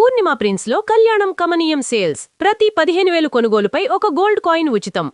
పూర్ణిమ prince లో కళ్యాణం కమనీయం సేల్స్ ప్రతి 15,000 కొనుగోలుపై ఒక గోల్డ్ కాయిన్ ఉచితం.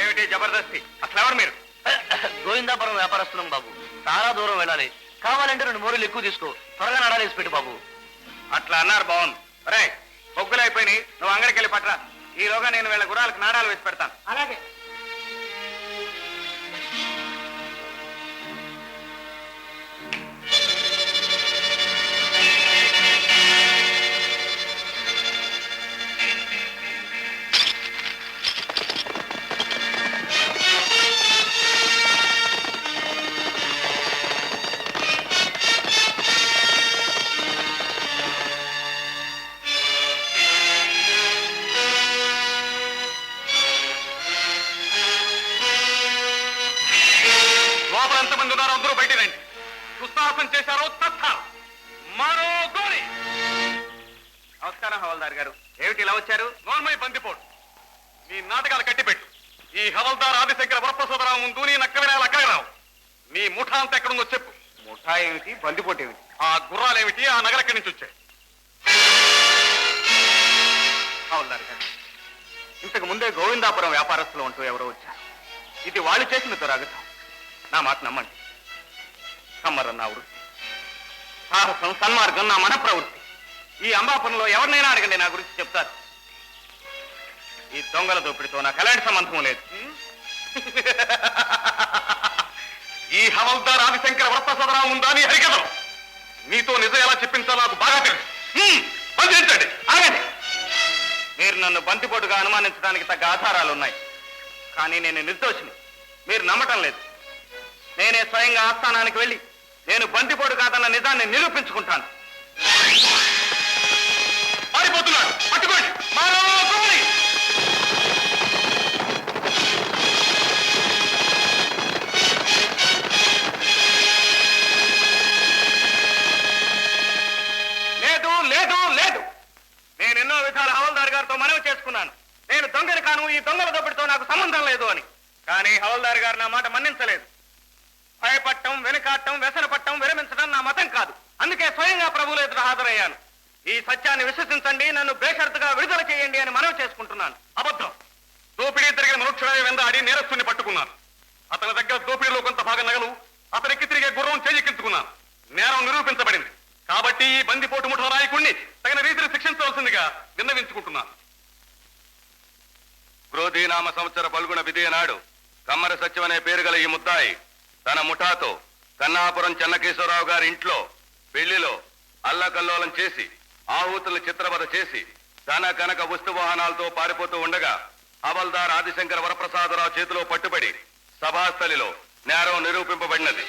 ఏమిటి జబర్దస్తి? అసలు ఎవరు మీరు? గోవిందాపురం వ్యాపారస్తున్నాం బాబు. చాలా దూరం వెళ్ళాలి. కావాలంటే 2 మూరలు ఎక్కువ తీసుకో. త్వరగా నడాలేసి పెట్టు బాబు. అట్లా అన్నారు బాగుంది. రే పొగ్గులు అయిపోయినాయి, నువ్వు అంగడికి వెళ్ళి పట్టరా. ఈలోగా నేను వీళ్ళ గుర్రాలకు నాడాలు వేసి పెడతాను. అలాగే. ఎంతమంది ఉన్నారో అందరూ బయట రండి. దుస్సాహసం చేశారో తత్తారు. మరో గోలి. నమస్కారం హవల్దార్ గారు. ఏమిటి ఇలా వచ్చారు? నోర్మై బందిపోటు. నీ నాటకాలు కట్టిపెట్టు. ఈ హవల్దార్ ఆదిశంకర వరప్రసాదరావు ముందు నీ నక్కవినాలు అక్కగరావు. నీ ముఠా అంతా ఎక్కడుందో చెప్పు. ముఠా ఏమిటి, బందిపోటు ఏమిటి, ఆ గుర్రాలేమిటి, ఆ నగర ఎక్కడి నుంచి వచ్చాయి? హవల్దార్ గారు, ఇంతకు ముందే గోవిందాపురం వ్యాపారస్తులు అంటూ ఎవరో వచ్చారు. ఇది వాళ్ళు చేసిన దురాగతం. నా మాట నమ్మండి. కమ్మరం నా వృత్తి, సాహసం సన్మార్గం నా మన ప్రవృత్తి. ఈ అంబాపురంలో ఎవరినైనా అడగండి, నా గురించి చెప్తారు. ఈ దొంగల దోపిడితో నాకు ఎలాంటి సంబంధం లేదు. ఈ హవల్దార్ ఆదిశంకర వరప్రసాదరావు ఉందా నీ హరికథం? మీతో నిజం ఎలా చెప్పించాలో నాకు బాగా తెలుసు. బంధించండి. ఆగండి. మీరు నన్ను బంతిపోటుగా అనుమానించడానికి తగ్గ ఆధారాలు ఉన్నాయి, కానీ నేను నిర్దోషిని. మీరు నమ్మటం లేదు. నేనే స్వయంగా ఆస్థానానికి వెళ్ళి నేను బంతిపోటు కాదన్న నిజాన్ని నిరూపించుకుంటాను. పారిపోతున్నాడు, పట్టుకోండి. లేదు లేదు లేదు, నేనెన్నో విధాల హవల్దార్ గారితో మనవి చేసుకున్నాను. నేను దొంగని కాను, ఈ దొంగల దోపిడితో నాకు సంబంధం లేదు అని. కానీ హవల్దార్ గారు నా మాట మన్నించలేదు. భయపట్టం, వెనుకాట్టం, వ్యసనపట్టం, విరమించడం నా మతం కాదు. అందుకే స్వయంగా ప్రభువుల ఎదుట హాజరయ్యాను. ఈ సత్యాన్ని విశ్వసించండి, నన్ను బేషరతుగా విడుదల చేయండి అని మనవి చేసుకుంటున్నాను. అబద్ధం. దోపిడీ జరిగిన మనుక్షుడే వెందాడి నేరస్తుని పట్టుకున్నాను. అతని దగ్గర దోపిడీలో కొంత భాగం నగలు, అతనికి తిరిగే గుర్రం చేజిక్కించుకున్నాను. నేరం నిరూపించబడింది. కాబట్టి ఈ బందిపోటు ముఠా నాయకుణ్ణి తగిన రీతిని శిక్షించవలసిందిగా విన్నవించుకుంటున్నాను. క్రోధీనామ సంవత్సర పల్గొన విధియ నాడు కమ్మర సత్యం అనే పేరు గల ఈ ముద్దాయి తన ముఠాతో కన్నాపురం చెన్నకేశ్వరరావు గారి ఇంట్లో పెళ్లిలో అల్లకల్లోలం చేసి ఆహూతులను చిత్రవద చేసి ధన కనక వస్తు వాహనాలతో పారిపోతూ ఉండగా హవల్దార్ ఆదిశంకర వరప్రసాదరావు చేతిలో పట్టుబడి సభాస్థలిలో నేరం నిరూపింపబడినది.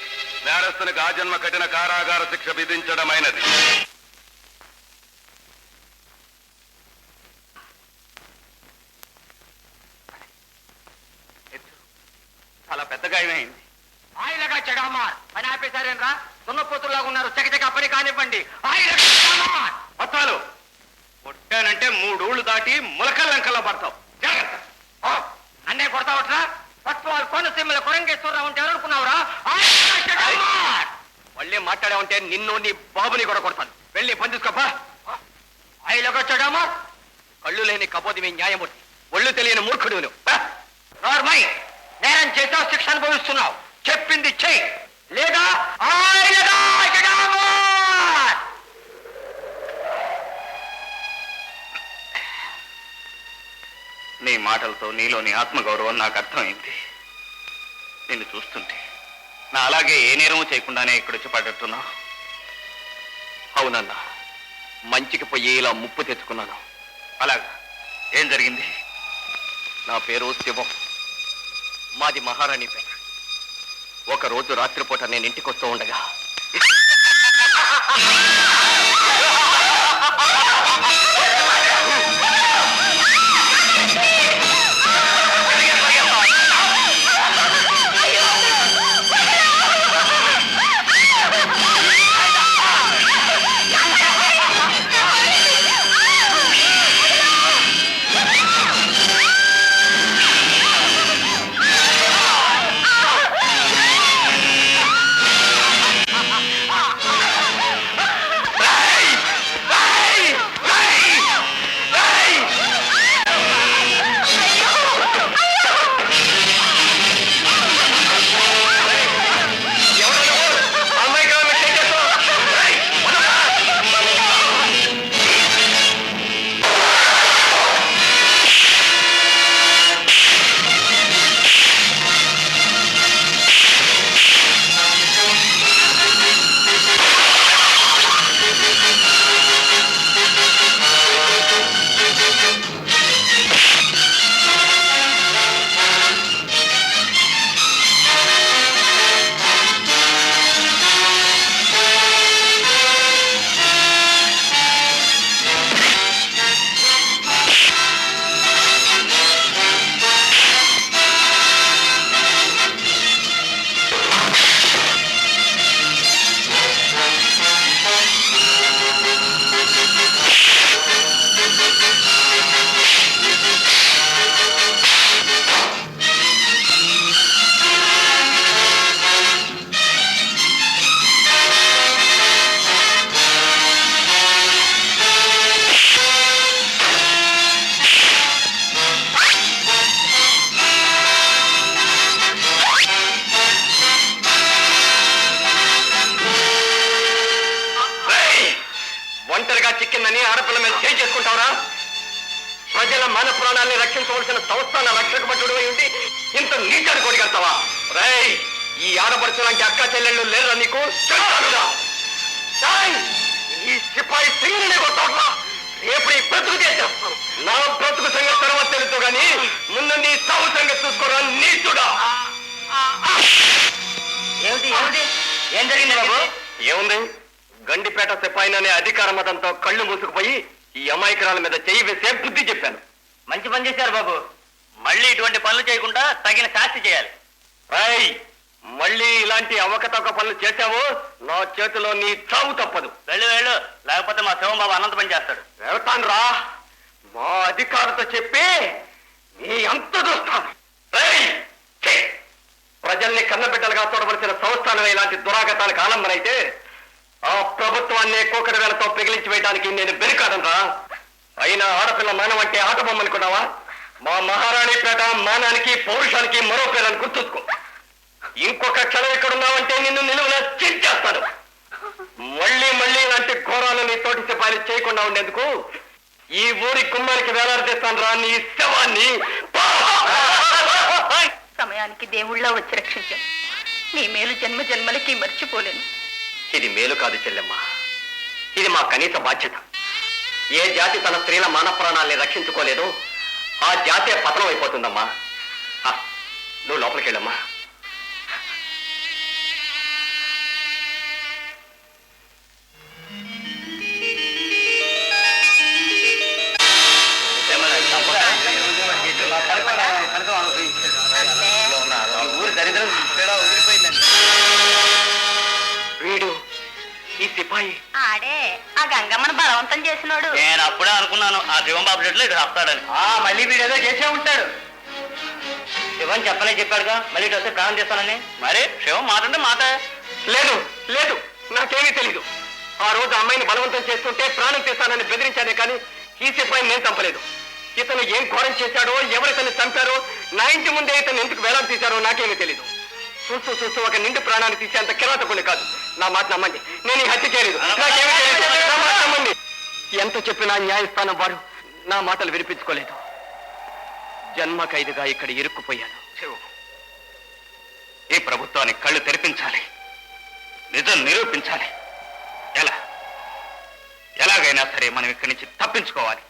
నేరస్తునికి ఆజన్మ కఠిన కారాగార శిక్ష విధించడమైనది. చాలా పెద్ద గాయమైంది. ఆయిలగా చెడామా పని ఆపేశారేనరా? సున్నపోతుల్లాగా ఉన్నారు. చకచక పని కానివ్వండి. మొత్తాలు కొట్టానంటే 3 ఊళ్ళు దాటి ములకల్లంకల్లో పడతావు. జాగ్రత్త. అన్నే కొడతావట్రా? పట్టువాళ్ళు కోనసీమల కొరంగేశ్వరరావు ఉంటే ఎవరనుకున్నావురా? మళ్ళీ మాట్లాడే ఉంటే నిన్ను నీ బాబుని కూడా కొడతాను. వెళ్ళి పని చూసుకోపా. ఆయిలగా చెడామా కళ్ళు లేని కపోతి మీ న్యాయమూర్తి, ఒళ్ళు తెలియని మూర్ఖుడు నువ్వు. నార్మై నేరం చేసావు, శిక్ష అనుభవిస్తున్నావు. చెప్పింది చెయ్యి, లేదా ఆయిలగా చెడామా. నీ మాటలతో నీలోని ఆత్మగౌరవం నాకు అర్థమైంది. నిన్ను చూస్తుంటే నా అలాగే ఏ నేరము చేయకుండానే ఇక్కడొచ్చి పడ్డట్టున్నా. అవునన్నా, మంచికి పోయి ఇలా ముప్పు తెచ్చుకున్నాను. అలాగా? ఏం జరిగింది? నా పేరు శివం, మాది మహారాణిపేట. ఒకరోజు రాత్రిపూట నేను ఇంటికి వస్తూ ఉండగా ప్రజల మాన ప్రాణాన్ని రక్షించవలసిన సంస్థాన రక్షక భటుడు ఉండి ఇంత నీచాన్ని కొడిగడతావా? రేయ్, ఈ ఆడపడుచు లాంటి అక్క చెల్లెళ్ళు లేరా నీకు? చెప్తానురా. రేయ్, ఈ సిపాయి సింగిని కొట్టావా? రేపు ఈ బ్రతుకు చేసేస్తాను. నా బ్రతుకు సంగతి తర్వాత తెలుసు గాని ముందు నీ సాగు సంగతి చూసుకోరా నీచుడా. ఏమిటి ఏమిటి ఏం జరిగింది బాబు? ఏముంది, గండిపేట సిపాయిననే అధికార మతంతో కళ్ళు మూసుకుపోయి ఈ అమాయకురాల మీద చెయ్యి వేసే బుద్ధి చెప్పాను. మంచి పని చేశారు బాబు. మళ్ళీ ఇటువంటి పనులు చేయకుండా తగిన శాస్తి చేయాలి. రేయ్, మళ్ళీ ఇలాంటి అవకతవక పనులు చేశావో నా చేతిలో నీ చావు తప్పదు. వెళ్ళు వెళ్ళు, లేకపోతే మా శివం బాబు అనంత పని చేస్తాడు. వెళ్తాను రా, మా అధికారులతో చెప్పి నీ అంత చూస్తాను. రేయ్, ఛీ! ప్రజల్ని కన్నబిడ్డలుగా చూడవలసిన సంస్థానం ఇలాంటి దురాగతాలకు ఆలంబనైతే ఆ ప్రభుత్వాన్ని కూకటి వేలతో పిగిలించి వేయడానికి నేను బెరికాడనురా. అయినా ఆడపిల్ల మానం అంటే ఆట బొమ్మనుకున్నావా? మా మహారాణిపేట మానానికి పౌరుషానికి మరో పేర్లను గుర్తుంచుకో. ఇంకొక క్షణం ఎక్కడున్నావంటే నిన్ను నిలువున చించేస్తాను. మళ్ళీ మళ్ళీ ఇలాంటి ఘోరాలు నీ తోటి సిపాయిలు చేయకుండా ఉండేందుకు ఈ ఊరి గుమ్మానికి వేలాడదీస్తాను రా నీ శవాన్ని. సమయానికి దేవుళ్ళ వచ్చి రక్షించాం. నీ మేలు జన్మ జన్మలకి మర్చిపోలేను. ఇది మేలు కాదు చెల్లెమ్మ, ఇది మా కనీస బాధ్యత. ఏ జాతి తన స్త్రీల మాన ప్రాణాల్ని రక్షించుకోలేదో ఆ జాతే పతనం అయిపోతుందమ్మా. నువ్వు లోపలికి వెళ్ళమ్మా. వీడు ఈ సిపాయి ఆడే ఆ గంగమ్మను బలవంతం చేసినాడు. నేను అప్పుడే అనుకున్నాను ఆ శివం బాబు చెట్లు ఇటు వస్తాడని. మళ్ళీ వీడు ఏదో చేసే ఉంటాడు. శివం చెప్పనే చెప్పాడుగా, మళ్ళీ ఇటు వస్తే ప్రాణం చేస్తానని. మరి శివం మాట అంటే మాట. లేదు లేదు, నాకేమీ తెలీదు. ఆ రోజు అమ్మాయిని బలవంతం చేస్తుంటే ప్రాణం తీస్తానని బెదిరించానే కానీ ఈ సిపాయిని నేను చంపలేదు. ఇతను ఏం ఘోరం చేశాడో, ఎవరితను చంపారో, నా ఇంటి ముందే ఇతను ఎందుకు వేలం తీశారో నాకేమీ తెలీదు. చూస్తూ చూస్తూ ఒక నిండు ప్రాణాన్ని తీసేంత కిరాతకుని కాదు. నా మాట నమ్మండి, నేను ఈ హత్య చేయలేదు. నాకేమీ తెలీదు. నా మాట నమ్మండి. ఎంత చెప్పినా న్యాయస్థానం వారు నా మాటలు వినిపించుకోలేదు. జన్మ ఖైదుగా ఇక్కడ ఇరుక్కుపోయాను. ఈ ప్రభుత్వానికి కళ్ళు తెరిపించాలి, నిజం నిరూపించాలి. ఎలాగైనా సరే మనం ఇక్కడి నుంచి తప్పించుకోవాలి.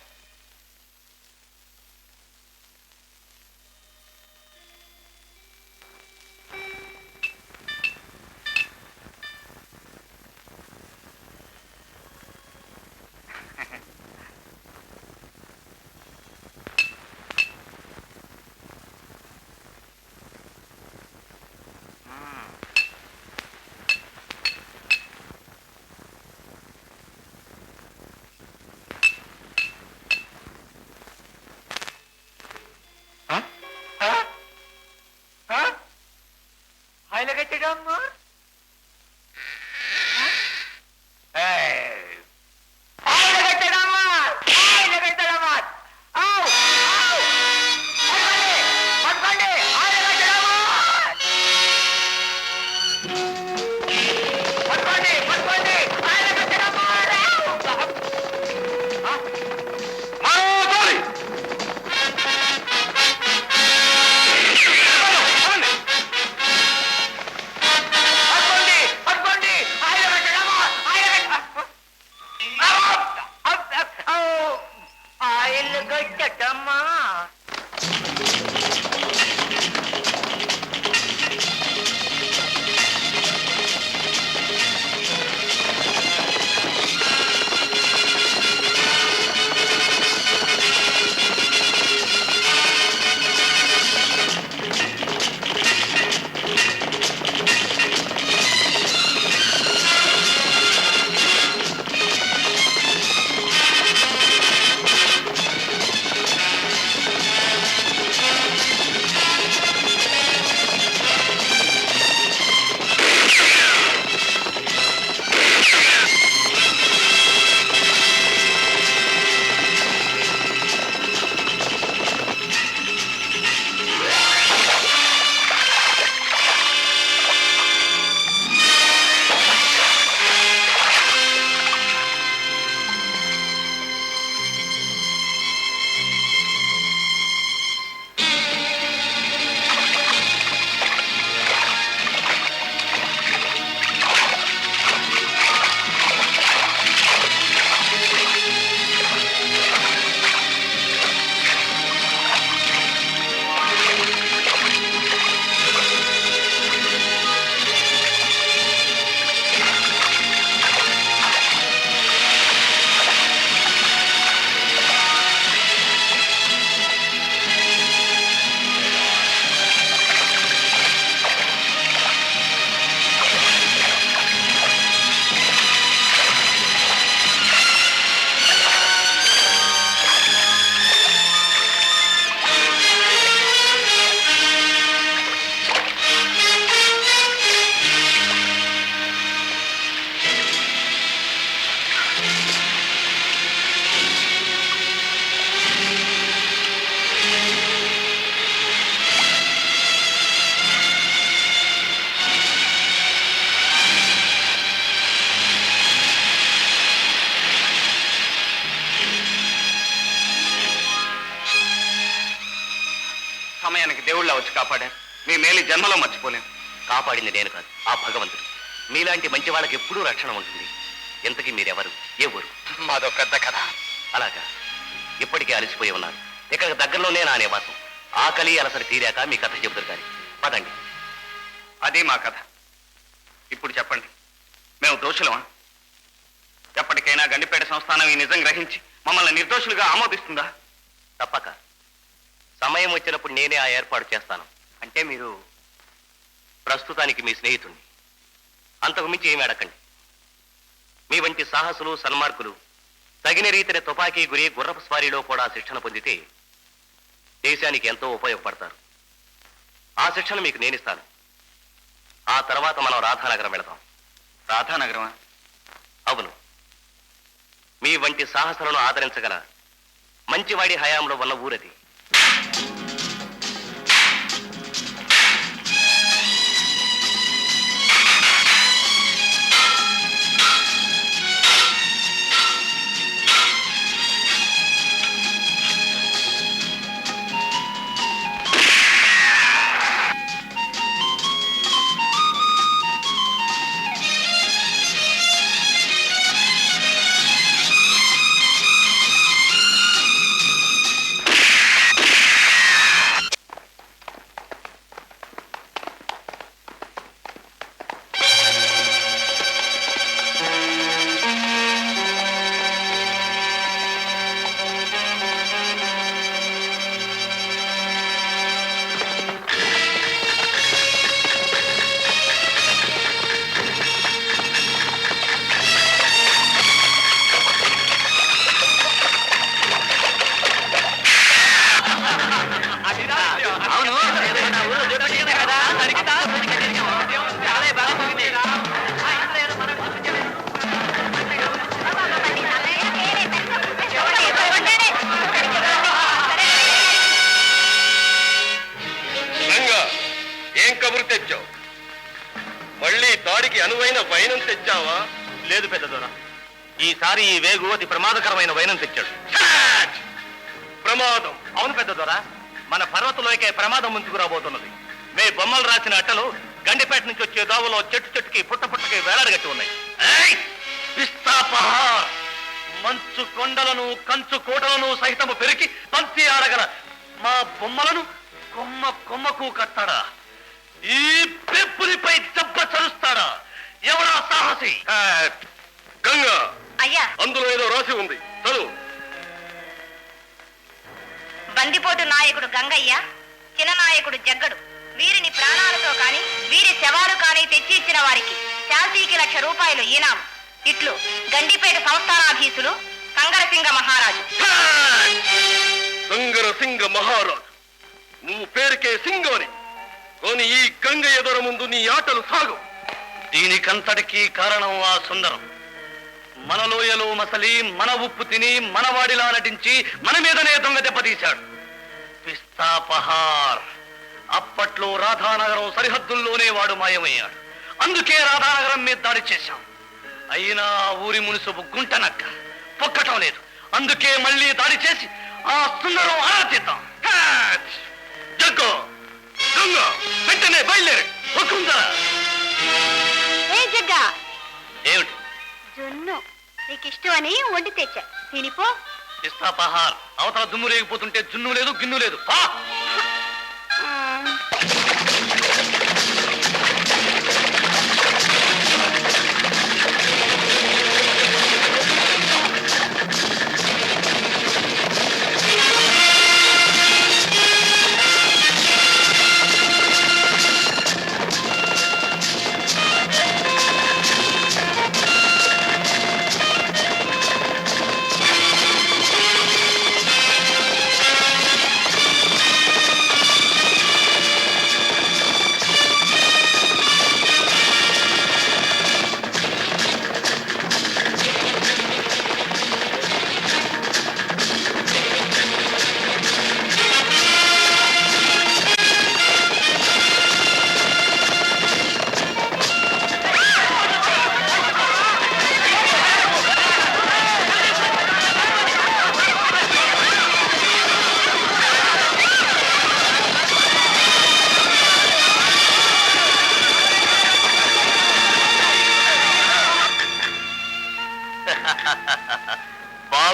సమయానికి దేవుళ్ళ వచ్చి కాపాడారు. మీ మేలు జన్మలో మర్చిపోలేం. కాపాడింది నేను కాదు, ఆ భగవంతుడు. మీలాంటి మంచి వాళ్ళకి ఎప్పుడూ రక్షణ ఉంటుంది. ఇంతకీ మీరెవరు, ఏ ఊరు? మాదో పెద్ద కథ. అలాగా, ఇప్పటికే అలసిపోయి ఉన్నారు. ఇక్కడ దగ్గరలోనే నా నివాసం. ఆకలి అలసరి తీరాక మీ కథ చెబుతారు కానీ పదండి. అది మా కథ. ఇప్పుడు చెప్పండి, మేము దోషులమా? ఎప్పటికైనా గండిపేట సంస్థానం ఈ నిజం గ్రహించి మమ్మల్ని నిర్దోషులుగా ఆమోదిస్తుందా? తప్పక. సమయం వచ్చినప్పుడు నేనే ఆ ఏర్పాటు చేస్తాను. అంటే మీరు ప్రస్తుతానికి మీ స్నేహితుణ్ణి. అంతకు మించి ఏమి అడగండి. మీ వంటి సాహసులు, సన్మార్కులు తగిన రీతిని తుపాకీ గురి, గుర్రపు స్వారీలో కూడా శిక్షణ పొందితే దేశానికి ఎంతో ఉపయోగపడతారు. ఆ శిక్షణ మీకు నేనిస్తాను. ఆ తర్వాత మనం రాధానగరం వెళదాం. రాధానగరమా? అవును. మీ వంటి సాహసులను ఆదరించగల మంచివాడి హయాంలో ఉన్న ఊరది. తెచ్చావు? మళ్ళీ దాడికి అనువైన వైనం తెచ్చావా? లేదు పెద్దదొర, ఈసారి ఈ వేగు అతి ప్రమాదకరమైన వైనం తెచ్చాడు. ప్రమాదం? అవును పెద్దదొర, మన పర్వతంలోకే ప్రమాదం ముంచుకురాబోతున్నది. మే బొమ్మలు రాసిన అట్టలు గండిపేట నుంచి వచ్చే దోవలో చెట్టు చెట్టుకి పుట్ట పుట్టకి వేలాడగట్టి ఉన్నాయి. మంచు కొండలను, కంచు కోటలను సహితము పెరిగి పంచి ఆడగల మా బొమ్మలను కొమ్మ కొమ్మకు కట్టాడా? ఈ పెప్పునిపై దెబ్బ చరుస్తాడా? ఎవరా సాహసి? గంగా, అయ్యా, అందులో ఏదో రాసి ఉంది, చదువు. బందిపోటు నాయకుడు గంగయ్య, చిన్న నాయకుడు జగ్గడు వీరిని ప్రాణాలతో కాని వీరి శవాలు కాని తెచ్చి ఇచ్చిన వారికి శాంతికి ₹1,00,000 ఈనాం. ఇట్లు గండిపేట సంస్థానాధీశులు సంగరసింగ మహారాజు. సంగరసింగ మహారాజు, నువ్వు పేరుకే సింగోని, కానీ ఈ గంగ ఎదుర ముందు నీ ఆటలు సాగు. దీనికంతటికీ కారణం ఆ సుందరం. మన లోయలో మసలి, మన ఉప్పు తిని, మనవాడిలా నటించి మన మీదనే దొంగ దెబ్బతీశాడు. పిస్తాపహార్. అప్పట్లో రాధానగరం సరిహద్దుల్లోనే వాడు మాయమయ్యాడు. అందుకే రాధానగరం మీద దాడి చేశాం. అయినా ఊరి మునుసుపు గుంటనక్క పొక్కటం లేదు. అందుకే మళ్ళీ దాడి చేసి ఆ సుందరం ఆరాధిద్దాం. జగ్గో, గంగ, వెంటనే బయలుదేరి. ఏ జగ్గా, ఏమిటి? జున్ను నీకు ఇష్టమని వండి తెచ్చా, తినిపో. పిస్తాపహార్. అవతల దుమ్ము రేగిపోతుంటే జున్ను లేదు, గిన్ను లేదు.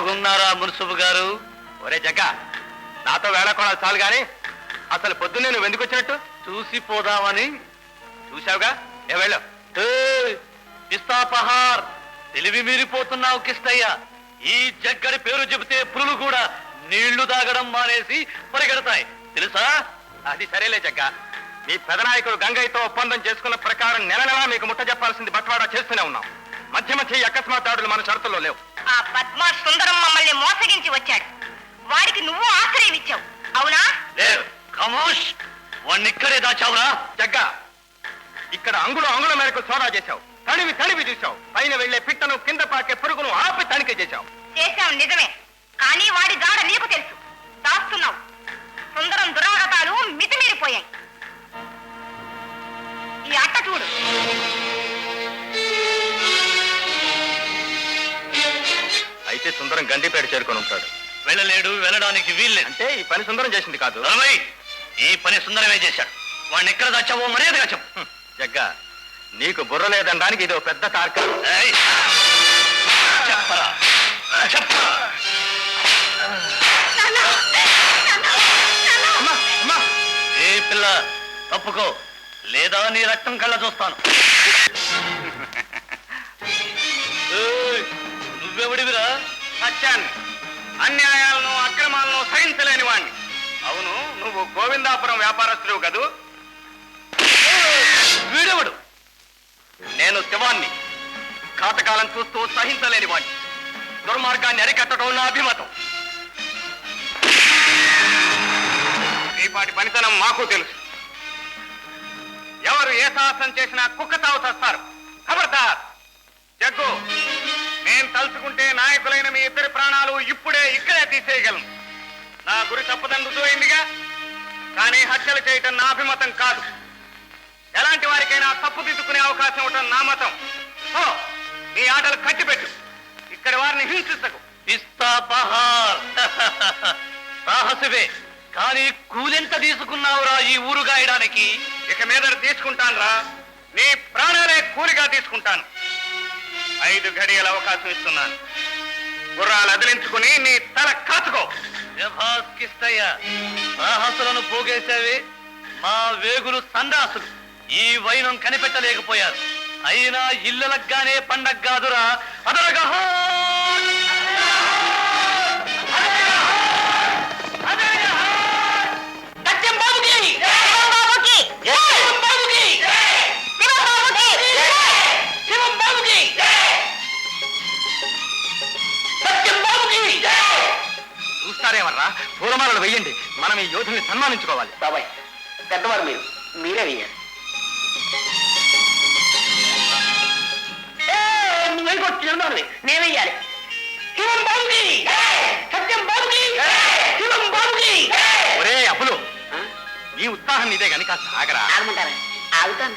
బాగున్నారా మున్సుబు గారు? ఒరే జగ్గ, నాతో వేళకోళాలు చాలు గాని అసలు పొద్దున్నే నువ్వు ఎందుకు వచ్చినట్టు? చూసిపోదామని. చూశావుగా, ఏ వెళ్ళు. పిస్తాపహార్, తెలివి మీరిపోతున్నావు కిష్టయ్య. ఈ జగ్గడి పేరు చెబితే పులులు కూడా నీళ్లు తాగడం మానేసి పరిగెడతాయి తెలుసా? అది సరేలే జగ్గ, మీ పెదనాయకుడు గంగయ్యతో ఒప్పందం చేసుకున్న ప్రకారం నెల నెలా మీకు ముట్ట చెప్పాల్సింది బట్వాడా చేస్తూనే ఉన్నాం. మధ్య మధ్య ఈ అకస్మాత్ దాడులు మన షరతుల్లో లేవు. ఆ పద్మా సుందరం మమ్మల్ని మోసగించి వచ్చాడు. వాడికి నువ్వు ఆశ్రయం ఇచ్చావు, అవునా? లేదు, ఖమోష్. వాణ్ణి ఇక్కడే దాచావురా? జగ్గ, ఇక్కడ అంగుళం మేరకు సోదా చేశావు, తడివి చూశావు, పైన వెళ్లే పిట్టను కింద పాకే పురుగును ఆపి తనిఖీ చేశావు. చేశావు నిజమే, కానీ వాడి జాడ నీకు తెలుసు. దాస్తున్నావు. సుందరం దురాగతాలు మితిమీరిపోయాయి. ఈ అట్ట చూడు. అయితే సుందరం గండిపేట చేరుకొని ఉంటాడు. వెళ్ళలేడు, వెళ్ళడానికి వీల్లేదు. అంటే ఈ పని సుందరం చేసింది కాదు. రమై, ఈ పని సుందరమే చేశాడు. వాడిని ఎక్కడ దాచావో మర్యాదగా చెప్పు. జగ్గ, నీకు బుర్ర లేదనడానికి ఇది ఒక పెద్ద తార్కాణం. ఏయ్, చెప్పరా చెప్పరా. అమ్మా, అమ్మా. ఏ పిల్ల, తప్పుకో, లేదా నీ రక్తం కళ్ళ చూస్తాను. ఏయ్, నువ్వెవడివిరా? సత్యాన్ని, అన్యాయాలను అక్రమాలను సహించలేని వాణ్ణి. అవును, నువ్వు గోవిందాపురం వ్యాపారస్తుడు కదూ? వీడెవడు? నేను శివాన్ని, కాతకాలం చూస్తూ సహించలేని వాణ్ణి. దుర్మార్గాన్ని అరికట్టడం నా అభిమతం. ఈపాటి పనితనం మాకు తెలుసు. ఎవరు ఏ సాహసం చేసినా కుక్క తావు చేస్తారు. ఖబర్దార్. జగ్గు, నేను తలుచుకుంటే నాయకులైన మీ ఇద్దరి ప్రాణాలు ఇప్పుడే ఇక్కడే తీసేయగలను. నా గురి తప్పదని రుజువైందిగా. కానీ హత్యలు చేయటం నా అభిమతం కాదు. ఎలాంటి వారికైనా తప్పుదిద్దుకునే అవకాశం ఇవ్వటం నా మతం. నీ ఆటలు కట్టిపెట్టు. ఇక్కడ వారిని హింసించకు. పిస్తాపహార్. సాహసవే, కానీ కూలెంత తీసుకున్నావురా ఈ ఊరు గాయడానికి? ఇక మీద తీసుకుంటానురా. నీ ప్రాణాలే కూలిగా తీసుకుంటాను. 5 గడియల అవకాశం ఇస్తున్నాను. గుర్రాలు అదిలించుకుని నీ తల కాచుకో. శభాస్ కిష్టయ్య, సాహసులను పోగేశావే. మా వేగులు సందాసులు ఈ వైనం కనిపెట్టలేకపోయారు. అయినా ఇళ్ళలగ్గానే పండగ్గాదురా. అదరగా చూస్తారేమర్రా, పూలమాలలు వెయ్యండి. మనం ఈ యోధుల్ని సన్మానించుకోవాలి. బాబాయ్, పెద్దవారు మీరే వెయ్యాలి. నేను వెయ్యాలి. శివం బాబుకి, సత్యం బాబుకి, శివం బాబుకి. ఒరే అప్పులు, నీ ఉత్సాహం నీదే గని కాస్త ఆగరా. ఆగమంటారా? ఆగుతాను.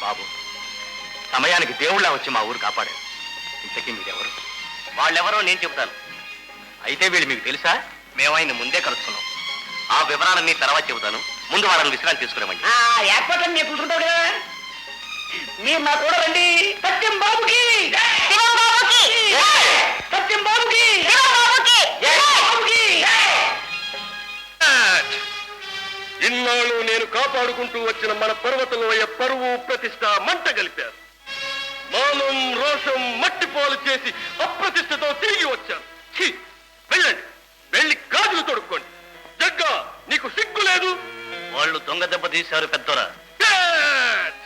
బాబు, సమయానికి దేవుళ్ళ వచ్చి మా ఊరు కాపాడారు. ఇంతకీ మీరెవరు? వాళ్ళెవరో నేను చెబుతాను. అయితే వీళ్ళు మీకు తెలుసా? మేము ఆయన ముందే కలుసుకున్నాం. ఆ వివరాలన్నీ తర్వాత చెబుతాను. ముందు వాళ్ళని విశ్రాంతి తీసుకునేవండి. ఏర్పాట్లని నేను కూర్చుంటావు కదా, మీరు నా కూడా రండి. సత్యం బాబుకి, శివం బాబుకి, సత్యం బాబుకి, శివం బాబుకి, బాబుకి. ఇన్నాళ్ళు నేను కాపాడుకుంటూ వచ్చిన మన పర్వతలోయ పరువు ప్రతిష్ట మంట గలిపారు. మానం రోషం మట్టిపాలు చేసి అప్రతిష్టతో తిరిగి వచ్చారు. ఛీ, వెళ్ళండి, వెళ్ళి గాజులు తొడుక్కోండి. జగ్గా, నీకు సిగ్గు లేదు? వాళ్ళు దొంగ దెబ్బ తీశారు పెద్దోరా. డాడ్!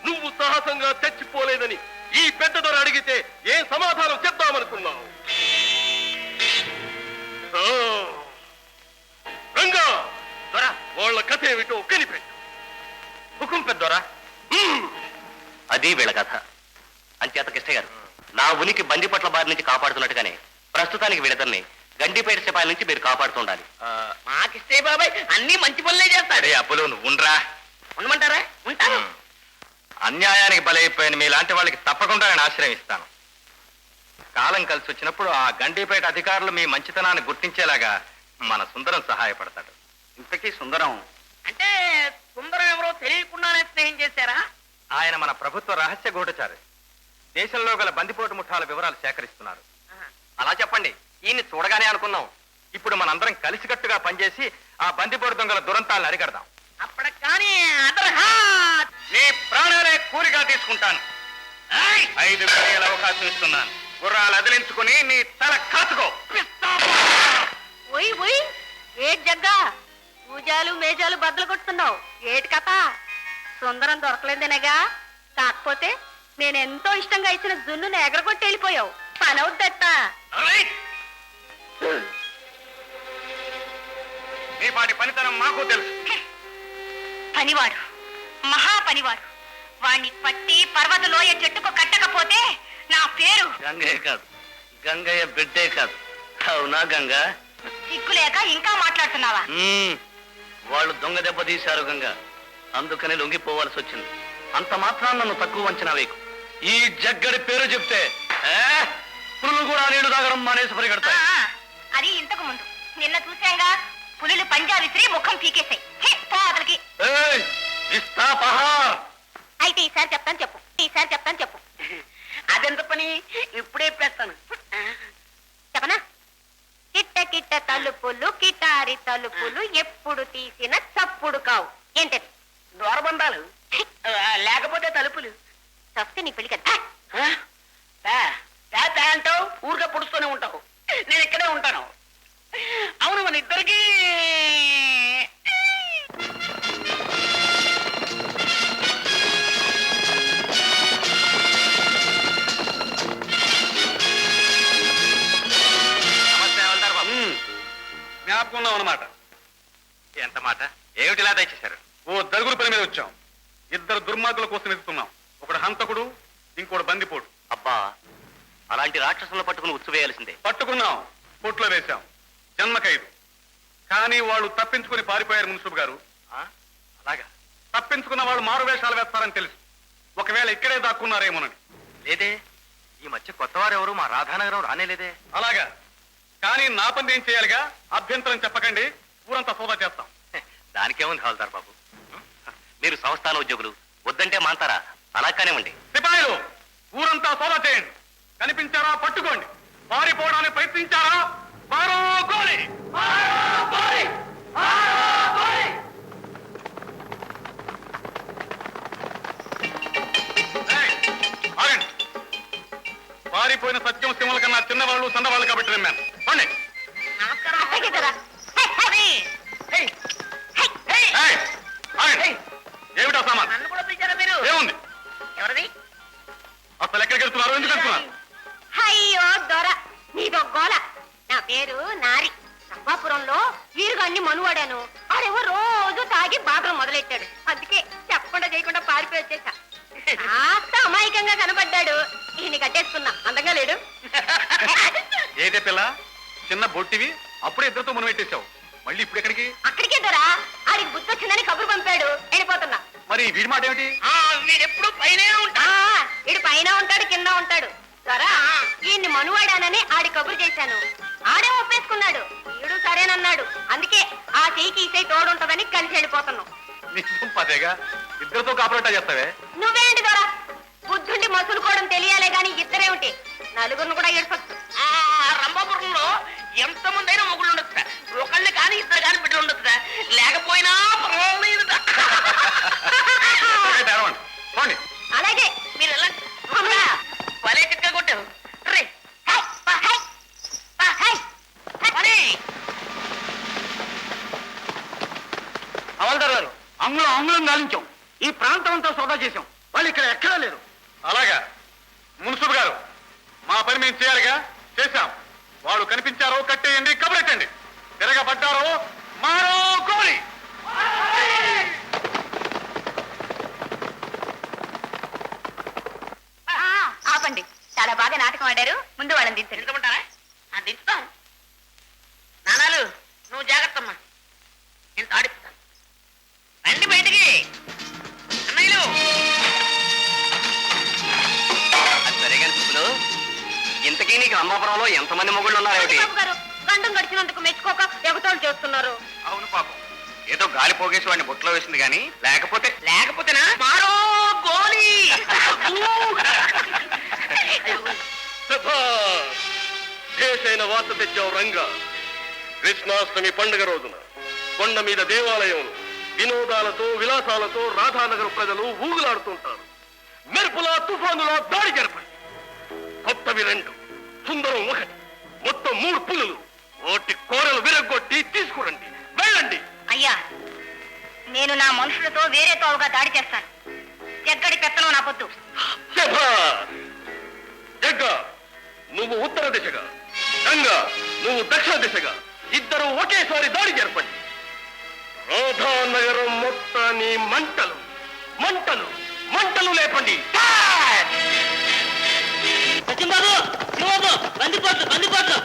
నువ్వు సాహసంగా తెచ్చిపోలేదని ఈ పెద్ద దొర అడిగితే ఏం సమాధానం చెప్తామనుకున్నావు? ఆ, రంగా, దొరా, వాళ్ళ కథ ఏమిటో కనిపెట్టు. హుకుం పెద్దోరా. అది వీళ్ళ కథ. అంచేత కిష్ట గారు, నా ఉనికి బందిపట్ల బారి నుంచి కాపాడుతున్నట్టుగానే ప్రస్తుతానికి వీళ్ళిద్దరిని గండిపేట సిపాయిల నుంచి మీరు కాపాడుతుండాలి. మాకిస్తే బాబాయ్ అన్ని మంచి పనులే చేస్తాడు. అరే అప్పులు, నువ్వు ఉండరా. ఉండమంటారా? ఉంటాను. అన్యాయానికి బలైపోయిన మీలాంటి వాళ్ళకి తప్పకుండా నేను ఆశ్రయం ఇస్తాను. కాలం కలిసి వచ్చినప్పుడు ఆ గండిపేట అధికారులు మీ మంచితనాన్ని గుర్తించేలాగా మన సుందరం సహాయపడతాడు. ఇంతకీ సుందరం అంటే సుందరం ఎవరో తెలియకుండానే స్నేహం చేశారా? ఆయన మన ప్రభుత్వ రహస్య గూఢచారి. దేశంలో గల బందిపోటు ముఠాల వివరాలు సేకరిస్తున్నారు. అలా చెప్పండి. ఈయన్ని చూడగానే అనుకున్నాం. ఇప్పుడు మనందరం కలిసికట్టుగా పనిచేసి ఆ బందిపోటు దొంగల దురంతాలను అరికడదాం. అప్పటికి కానీ అదర్హా నీ ప్రాణాలే కూలిగా తీసుకుంటాను. 5 గడియల అవకాశం ఇస్తున్నాను. గుర్రాలు అదిలించుకుని నీ తల కాచుకో. ఓయ్ ఓయ్ ఏటి జగ్గా పూజాలు మేజాలు బద్దలు కొట్టుతున్నావు ఏటి కథ సుందరం దొరకలేదనేగా కాకపోతే నేనెంతో ఇష్టంగా ఇచ్చిన జున్నును ఎగరగొట్టి వెళ్ళిపోయావు పని అవుద్దట నీ పాటి పనితనం మాకు తెలుసు. పనివాడు మహా పనివాడు వాణ్ణి పట్టి పర్వత లోయ చెట్టుకు కట్టకపోతే నా పేరు గంగయ్య కాదు, గంగయ్య బిడ్డే కాదు. అవునా గంగ? సిగ్గులేక ఇంకా మాట్లాడుతున్నావా వాళ్ళు దొంగ దెబ్బ తీశారు గంగ, అందుకని లొంగిపోవాల్సి వచ్చింది. అంత మాత్రాన్ని నన్ను తక్కువ అంచనా వేయకు. ఈ జగ్గడి పేరు చెప్తే పులులు కూడా నీళ్లు తాగడం మానేసి పరిగెడతా. అది ఇంతకు ముందు నిన్న చూశాంగా పులులు పంజా విసిరి ముఖం పీకేశాయి అతనికి ఇస్తా పహార్. అయితే ఈసారి చెప్తాను చెప్పు అదెంత పని ఇప్పుడే పెడతాను. చెప్పనా కిట్ట కిట్ట తలుపులు కిటారి తలుపులు ఎప్పుడు తీసిన చప్పుడు కావు ఏంటది దూరబంధాలు లేకపోతే తలుపులు చస్తే నీ పెళ్లి కదా అంటావు ఊరిగా పుడుస్తూనే ఉంటావు. నేను ఇక్కడే ఉంటాను. అవును మన ఇద్దరికి జ్ఞాపకం అన్నమాట. ఎంత మాట? ఏమిటిలా దయచేశారు? ఓ దరుగురు పని మీద వచ్చాం. 2 దుర్మార్గుల కోసం ఎదుగుతున్నాం. ఒకడు హంతకుడు, ఇంకోడు బందిపోడు. అబ్బా, అలాంటి రాక్షసులను పట్టుకుని ఉచ్చువేయాల్సిందే. పట్టుకున్నాం, కోట్లో వేశాం, జన్మ ఖైదు. కానీ వాళ్ళు తప్పించుకుని పారిపోయారు మున్సిపు గారు. అలాగా? తప్పించుకున్న వాళ్ళు మారు వేషాలు వేస్తారని తెలుసు. ఒకవేళ ఇక్కడే దాక్కున్నారేమోనని. లేదే, ఈ మధ్య కొత్తవారు ఎవరు మా రాధానగరం రానేలేదే. అలాగా? కానీ నా పని ఏం చేయాలిగా? అభ్యంతరం చెప్పకండి, ఊరంతా సోదా చేస్తాం. దానికేముంది హవాల్దార్ బాబు, మీరు సంస్థాన ఉద్యోగులు, వద్దంటే మాంతారా? అలా కానివ్వండి. సిపాయిలు, ఊరంతా సోదా చేయండి. కనిపించారా పట్టుకోండి, పారిపోవడానికి ప్రయత్నించారా మారో గోలి. ఆగండి. పారిపోయిన సత్యం సింహల కన్నా చిన్నవాళ్ళు సన్నవాళ్ళు కాబట్టి నమ్మాను. పండి. ఏమిటా సామాన్? నన్ను కూడా పిలిచారా మీరు? ఏముంది? ఎవరిది? అసలు ఎక్కడికి వెళ్తున్నారు? ఎందుకు వెళ్తున్నారు? అయ్యో దొర నీదో గోల. నా పేరు నారి. రంభాపురంలో వీరుగాన్ని మనువాడాను. ఆడేమో రోజు తాగి బాధలు మొదలెట్టాడు. అందుకే చెప్పకుండా చేయకుండా పారిపోయి వచ్చేసా. కాస్త అమాయకంగా కనబడ్డాడు. ఈయన కట్టేసుకున్నా. అందంగా లేడు. ఏదే పిల్ల, చిన్న బొట్టివి, అప్పుడే ఇద్దరితో మునవెట్టేశావు. మళ్ళీ ఇప్పుడు ఎక్కడికి? అక్కడికే దొరా. ఆడికి బుద్ధి వచ్చిందని కబురు పంపాడు. వెళ్ళిపోతున్నా. మరి వీడి మాట ఏమిటి? వీడెప్పుడు పైనే ఉంటా. వీడు పైన ఉంటాడు, కింద ఉంటాడు. దొరా ఈయన్ని మనువాడానని ఆడి కబురు చేశాను. ఆడే ఒప్పేసుకున్నాడు. వీడు సరేనన్నాడు. అందుకే ఆ చెయ్యికి ఈ చెయ్యి తోడుంటదని కలిసి వెళ్ళిపోతున్నాం. నీకు పదేగా, ఇద్దరితో కాపరేటా చేస్తావే? నువ్వేంటి దొరా? బుద్ధుండి మసులుకోవడం తెలియాలే గాని ఇద్దరేమిటి? నలుగురిని కూడా ఏడ్పచ్చు. రంభాపురంలో ఎంతమంది అయినా మొగుళ్ళు ఉండొచ్చు. ఒకళ్ళు కానీ ఇద్దరు కానీ బిడ్డలు ఉండొచ్చు. లేకపోయినా పర్వాలేదు. పోండి. అలాగే మీరు ఎలా భలే చిక్క కొట్టావు. రే హవాల్దార్ గారు, అంగుళం గాలించాం. ఈ ప్రాంతం అంతా సోదా చేశాం. వాళ్ళు ఇక్కడ ఎక్కడా లేరు. అలాగా? మున్సిపు గారు, మా పని మేము చేయాలిగా, చేశాం. వాళ్ళు కనిపించారో కట్టేయండి, కబురెట్టండి. తిరగబడ్డారో మారో గోలి. ఆపండి. చాలా బాగా నాటకం ఆడారు. ముందు వాళ్ళని దించండి. దించమంటారా? దించుతాను. నానాలు నువ్వు జాగ్రత్తమ్మా, నేను తాడిస్తాను. రండి బయటికి అన్నయ్యలు. అది సరేగాని సుబ్బులు, ఇంతకీ నీకు రంభాపురంలో ఎంతమంది మొగుళ్ళు ఉన్నారేమిటి? బాబు గారు గండం గడిచినందుకు మెచ్చుకోక ఎగతాళి చేస్తున్నారు. అవును పాపం, ఏదో గాలి పోగేసి వాడిని బొట్లో వేసింది కానీ లేకపోతేనా మారో గోలి. భేషైన వార్త తెచ్చావు రంగా. కృష్ణాష్టమి పండుగ రోజున కొండ మీద దేవాలయంలో వినోదాలతో విలాసాలతో రాధానగర్ ప్రజలు ఊగులాడుతుంటారు. మెరుపులా తుఫానులా దాడి జరపండి. కొత్తవి 2, సుందరం 1, మొత్తం 3 పులులు. ఓటి కోరలు విరగొట్టి తీసుకురండి. వెళ్ళండి. అయ్యా, నేను నా మనుషులతో వేరే తోవగా దాడి చేస్తాను. జగ్గడి పెత్తనం నా పొద్దు. జగ్గ, నువ్వు ఉత్తర దిశగా, గంగా నువ్వు దక్షిణ దిశగా, ఇద్దరు ఒకేసారి దాడి జరపండి. రాధానగరం మొత్తాన్ని మంటలు మంటలు మంటలు లేపండి. సత్యంబాబు, శివబాబు, బందిపోట్లు బందిపోట్లు.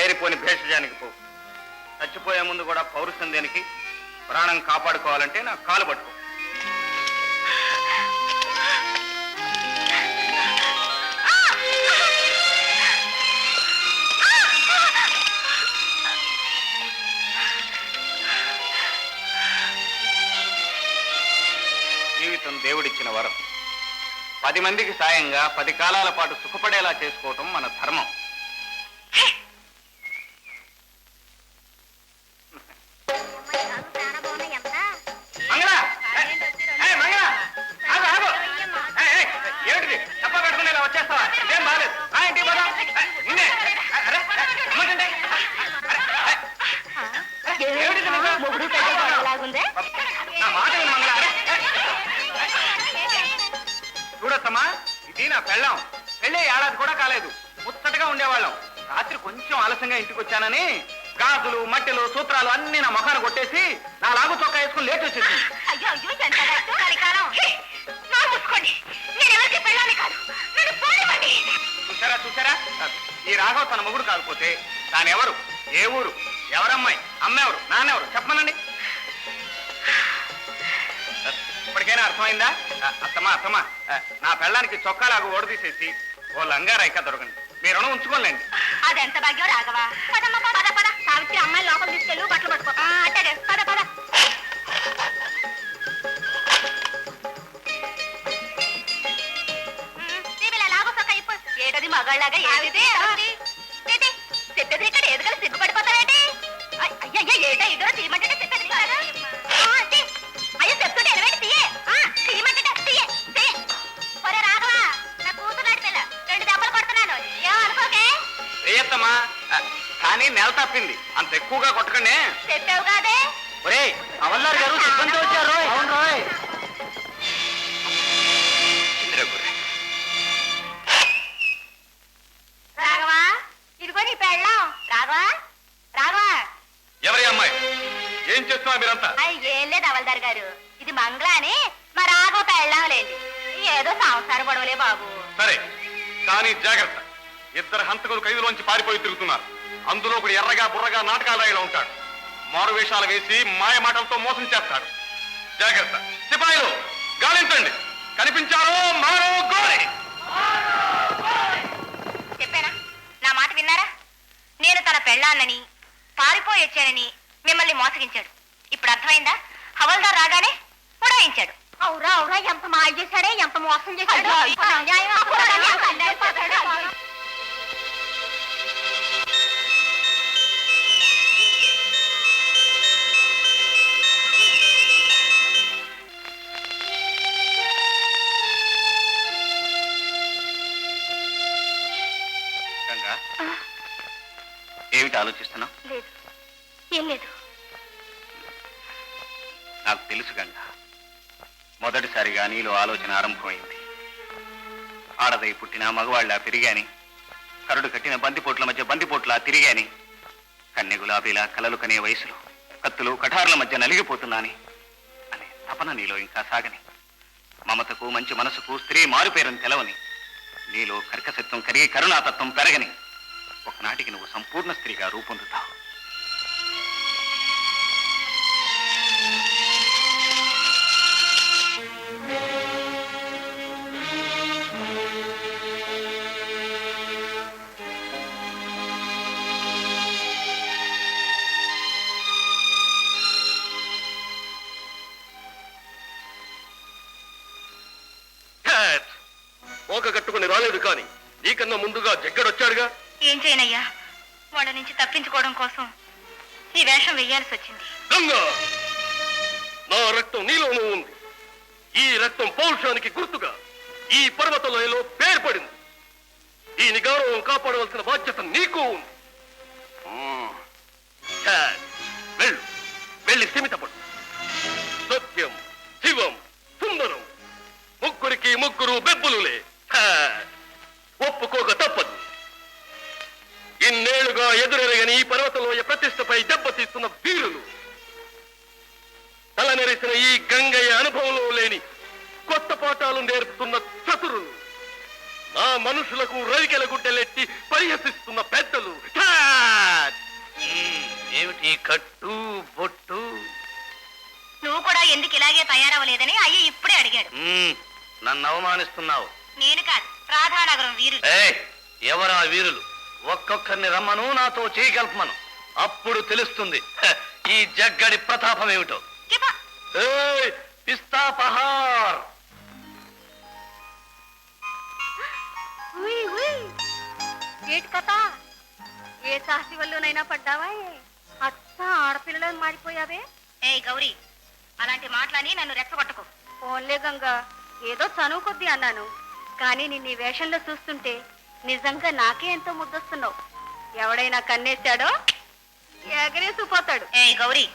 లేనిపోని భేషజానికి పో. చచ్చిపోయే ముందు కూడా పౌరుషం దేనికి? ప్రాణం కాపాడుకోవాలంటే నా కాలు పట్టుకో. జీవితం దేవుడిచ్చిన వరం. 10 మందికి సాయంగా 10 కాలాల పాటు సుఖపడేలా చేసుకోవటం మన ధర్మం. మంగళ! ఏయ్ మంగళ! ఆగు, ఆగు! ఏమిటిది? తప్ప కట్టుకుని ఇలా వచ్చేస్తావా? ఏం బాలేదు. ఇంటికి పోదాం. నిన్నే. అరే, అమ్మకండి. ఏమిటిది నీకు? నా మాట విను మంగళ. చూడొద్దమ్మా, ఇది నా పెళ్ళాం. పెళ్ళే ఏడాది కూడా కాలేదు. ముచ్చటగా ఉండేవాళ్ళం. రాత్రి కొంచెం ఆలస్యంగా ఇంటికి వచ్చానని గాజులు, మట్టెలు, సూత్రాలు అన్ని నా ముఖాన్ని కొట్టేసి నా లాగు చొక్కా వేసుకుని లేచి వచ్చేసింది. చూసారా చూసారా, ఈ రాఘవ్ తన మొగుడు కాకపోతే తానెవరు, ఏ ఊరు, ఎవరమ్మాయి, అమ్మెవరు, నాన్నెవరు చెప్పమనండి. ఇప్పటికైనా అర్థమైందా? అత్తమ్మా నా పెళ్ళానికి చొక్కాలాగా ఓడదీసేసి ఓ లంగారాయిక దొరకండి. మీ రుణం ఉంచుకోలేండి. అదెంత భాగ్యం రాఘవా. పదమ్మ పద పద. సావిత్రి అమ్మాయి లోపల తీసుకెళ్ళు, బట్టలు పట్టుకో. అట్టే పద పద. ఏటది మగాళ్ళగా ఏది చెప్పేది ఇక్కడ ఏదుగల సిగ్గుపడిపోతావేంటి? అయ్యయ్య ఏటా ఇదో తీయమంటే చెప్పేది అయ్యో చెప్తుంటే ఎనవేంటి తీయే తీయమంటే తీయే తీయే. ఒరే రాఘవా, నా కూతురు పిల్ల 2 దెబ్బలు కొడుతున్నాను, ఏమనుకోకే. ఏత్తమ్మా, కానీ నెల తప్పింది, అంత ఎక్కువగా కొట్టకండి. చెప్పావు కాదే. ఒరే అవల్లారు గారు సిబ్బంది వచ్చారు. అవును రోయ్. రాఘవా, ఇదిగో నీ పెళ్ళాం. రాఘవా రాఘవా. ఎవరి అమ్మాయి? ఏం చేస్తున్నా మీరంతా? ఏం లేదు అవల్దార్ గారు, ఇది మంగళ అని మా రాఘవ పెళ్ళాం లేండి. ఏదో సంసార గొడవలే బాబు. సరే, కానీ జాగ్రత్త. 2 హంతకులు ఖైదులోంచి పారిపోయి తిరుగుతున్నారు. అందులో ఒకడు ఎర్రగా బుర్రగా నాటకాలు రాయిలో ఉంటాడు. మారు వేషాలు వేసి మాయ మాటలతో మోసం చేస్తాడు. జాగ్రత్త. సిపాయిలు గాలించండి. కనిపించారో మారో గోరి. చెప్పానా? నా మాట విన్నారా? నేను తన పెళ్ళాన్నని పారిపోయి వచ్చానని మిమ్మల్ని మోసగించాడు. ఇప్పుడు అర్థమైందా? హవల్దార్ రాగానే ఉడాయించాడు. అవురా అవురా, ఎంత మాయ చేశాడే, ఎంత మోసం చేశాడు. గంగా, ఏమిటి ఆలోచిస్తున్నావు? లేదు, ఏం లేదు. నాకు తెలుసు గంగా, మొదటిసారిగా నీలో ఆలోచన ఆరంభమైంది. ఆడదై పుట్టిన మగవాళ్ళ పెరిగాని, కరుడు కట్టిన బందిపోట్ల మధ్య బందిపోట్లా తిరిగాని, కన్నె గులాబీలా కలలు కనే వయసులో కత్తులు కఠారుల మధ్య నలిగిపోతున్నాని అనే తపన నీలో ఇంకా సాగని, మమతకు మంచి మనసుకు స్త్రీ మారుపేరని తెలవని, నీలో కర్కశత్వం కరిగి కరుణాతత్వం పెరగని ఒకనాటికి నువ్వు సంపూర్ణ స్త్రీగా రూపొందుతావు. ఓక కట్టుకుని రాలేదు, కానీ నీకన్నా ముందుగా జగ్గడొచ్చాడుగా. ఏం చేయనయ్యా, వాళ్ళ నుంచి తప్పించుకోవడం కోసం ఈ వేషం వెయ్యాల్సి వచ్చింది. గంగా, నా రక్తం నీలోనూ ఉంది. ఈ రక్తం పౌరుషానికి గుర్తుగా ఈ పర్వతలోయలో పేర్పడింది. దీని గౌరవం కాపాడవలసిన బాధ్యత నీకు ఉంది. వెళ్ళు, వెళ్ళి స్థిమితపడు. సత్యం, శివం, సుందరం, ముగ్గురికి ముగ్గురు బెబ్బులులే. ఒప్పుకోక తప్పదు. ఇన్నేళ్లుగా ఎదురెరగని ఈ పర్వతలోయ ప్రతిష్టపై దెబ్బతీస్తున్న వీరులు, తలనెరిసిన ఈ గంగయ్య అనుభవంలో లేని కొత్త పాఠాలు నేర్పుతున్న చతురులు, నా మనుషులకు రవికెల గుడ్డలెట్టి పరిహసిస్తున్న పెద్దలు. కట్టు బొట్టు నువ్వు కూడా ఎందుకు ఇలాగే తయారవ్వలేదని అయ్య ఇప్పుడే అడిగాడు. నన్ను అవమానిస్తున్నావు. నేను కాదు, రాధానగరం వీరులు. ఎవరా వీరులు? ఒక్కొక్కరిని రమ్మను, నాతో చేయగలపమను. అప్పుడు తెలుస్తుంది ఈ జగ్గడి ప్రతాపం ఏమిటో. కిపా. పిస్తా పహార్. ఏటి కథ? ఏ సాహసి వల్లనైనా పడ్డావా? అచ్చ ఆడపిల్లని మారిపోయావే. ఏ గౌరీ, అలాంటి మాటలని నన్ను రెచ్చగొట్టకు. ఓన్లే గంగా, ఏదో చనువు కొద్దీ అన్నాను, కానీ నిన్ను ఈ వేషంలో చూస్తుంటే నిజంగా నాకే ఎంతో ముద్దొస్తున్నావు. ఎవడైనా కన్నేశాడో ఎగరేసిపోతాడు. ఏ గౌరీ,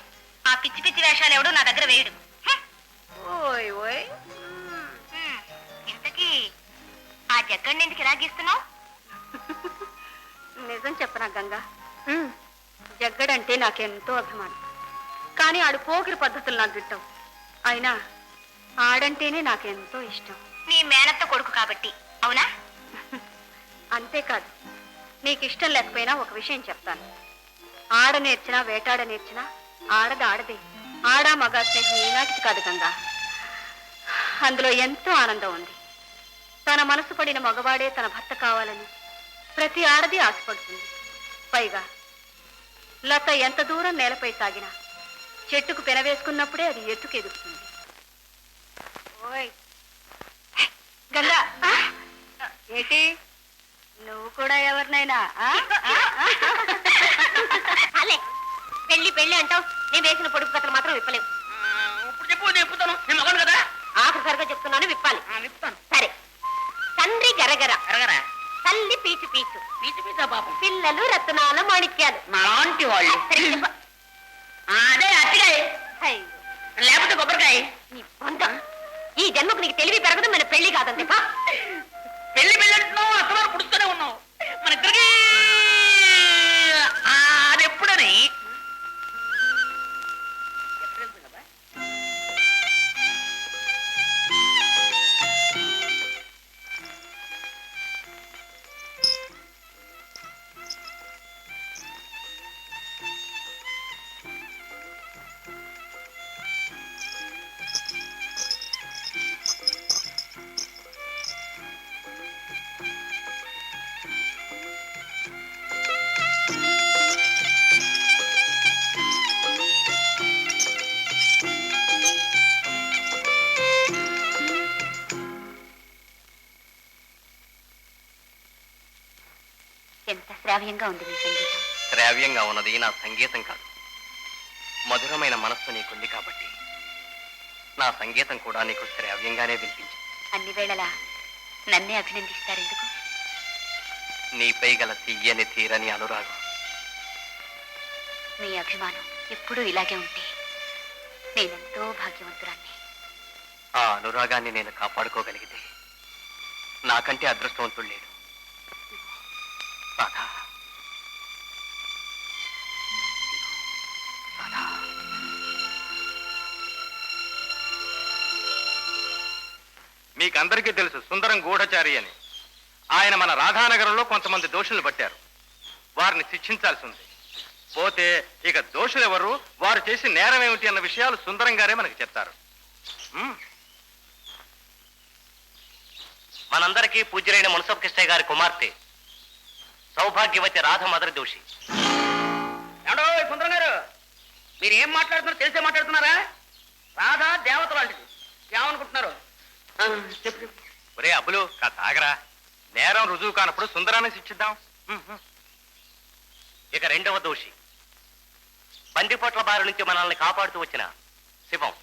ఆ పిచ్చి పిచ్చి వేషాలు ఎవడు నా దగ్గర వేయడు. ఓయ్ ఓయ్, ఇంతకీ ఆ జగ్గడిని ఎందుకు ఇలా గీస్తున్నావు? నిజం చెప్పనా గంగా, జగ్గడంటే నాకెంతో అభిమానం. కానీ ఆడు పోకిరి పద్ధతులు నాకు గిట్టవు. అయినా ఆడంటేనే నాకెంతో ఇష్టం. నీ మేనత్త కొడుకు కాబట్టి అవునా? అంతేకాదు, నీకు ఇష్టం లేకపోయినా ఒక విషయం చెప్తాను. ఆడ నేర్చినా వేటాడ నేర్చినా ఆడది ఆడదే. ఆడా మగ స్నేహం ఈనాటికి కాదు గంగా, అందులో ఎంతో ఆనందం ఉంది. తన మనసు పడిన మగవాడే తన భర్త కావాలని ప్రతి ఆడది ఆశపడుతుంది. పైగా లత ఎంత దూరం నేలపై సాగినా చెట్టుకు పెనవేసుకున్నప్పుడే అది ఎత్తుకు ఎదుగుతుంది. ఓయ్ గంగా, ఏంటి నువ్వు కూడా ఎవరినైనా అలే పెళ్లి పెళ్లి అంటావు, నేను వేసిన పొడుపు కథలు మాత్రం విప్పలేవు. ఇప్పుడు చెప్పు, చెప్పుతాను. నేను మగను కదా. ఆఖరిసరిగా చెప్తున్నాను, విప్పాలి. విప్పాను. సరే. తండ్రి గరగర, ఎరగరా? తల్లి పీచు పీచు, పీచు పీచా పాపం. పిల్లలు రత్నాల మాణిక్యాలు. నాలాంటి వాళ్ళు. సరే, చెప్ప. అదే అట్టికాయ, అయ్యో, లేకపోతే కొబ్బరికాయ. నీ బొంద. ఈ జన్మకు నీకు తెలివి పెరగదు, మన పెళ్లి కాదంతే. పెళ్లి పెళ్లి అంటున్నావు, అత్తవారు పుడుస్తూనే ఉన్నావు. మన ఇద్దరికి అది ఎప్పుడని ఎంత శ్రావ్యంగా ఉంది మీ సంగీతం. శ్రావ్యంగా ఉన్నది నా సంగీతం కాదు, మధురమైన మనస్సు నీకుంది కాబట్టి నా సంగీతం కూడా నీకు శ్రావ్యంగానే వినిపించింది. అన్ని వేళలా నన్నే అభినందిస్తారెందుకు? నీపై గల తీయని తీరని అనురాగం. మీ అభిమానం ఎప్పుడూ ఇలాగే ఉంటే నేనెంతో భాగ్యవంతురాన్ని. ఆ అనురాగాన్ని నేను కాపాడుకోగలిగితే నాకంటే అదృష్టవంతుడు లేడు. రాధా, రాధా. మీకందరికీ తెలుసు సుందరం గూఢచారి అని. ఆయన మన రాధానగరంలో కొంతమంది దోషులు పట్టారు. వారిని శిక్షించాల్సి ఉంది. పోతే ఇక దోషులు ఎవరు, వారు చేసి నేరం ఏమిటి అన్న విషయాలు సుందరం గారే మనకి చెప్తారు. మనందరికీ పూజ్యులైన మున్సబ్ కృష్ణయ్య గారి కుమార్తె సౌభాగ్యవతి రాధ మొదటి దోషి. ఏమండో సుందరం గారు, మీరు ఏం మాట్లాడుతున్నారో తెలిసే మాట్లాడుతున్నారా? రాధా దేవత లాంటిది. ఏమనుకుంటున్నారు? చెప్పు. ఒరే అబ్బులు, కాస్త ఆగరా. నేరం రుజువు కానప్పుడు సుందరాన్ని శిక్షిద్దాం. ఇక రెండవ దోషి బందిపోట్ల బారి నుంచి మనల్ని కాపాడుతూ వచ్చిన శివం.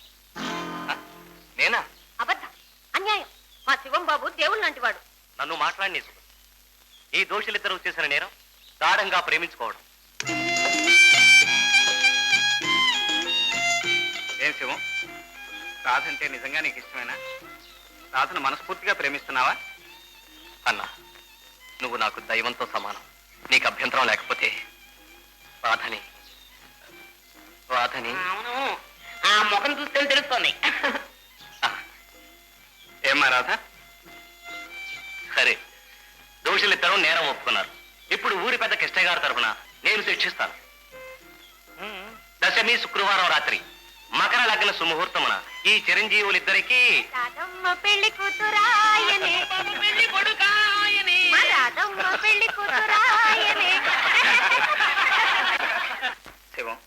నేనా? అబద్ధం, అన్యాయం. మా శివం బాబు దేవుడు లాంటి వాడు. నన్ను మాట్లాడి ఈ దోషులిద్దరూ చేసిన నేరం గాఢంగా ప్రేమించుకోవడం. ఏం శివం, రాధంటే నిజంగా నీకు ఇష్టమేనా? రాధను మనస్ఫూర్తిగా ప్రేమిస్తున్నావా? అన్నా, నువ్వు నాకు దైవంతో సమానం. నీకు అభ్యంతరం లేకపోతే రాధని రాధని అవును, ఆ ముఖం చూస్తే తెలుస్తోంది. ఏమ్మా రాధ? సరే, దోషులిద్దరూ నేరం ఒప్పుకున్నారు. ఇప్పుడు ఊరి పెద్ద కృష్ణయ్య గారి తరఫున నేను శిక్షిస్తాను. దశమి శుక్రవారం రాత్రి మకర లగ్న సుముహూర్తమున ఈ చిరంజీవులిద్దరికీ రాధమ్మ పెళ్లి కూతురాయనే పెళ్లి కొడుకాయనే రాధమ్మ పెళ్లి కూతురాయనే. శివం,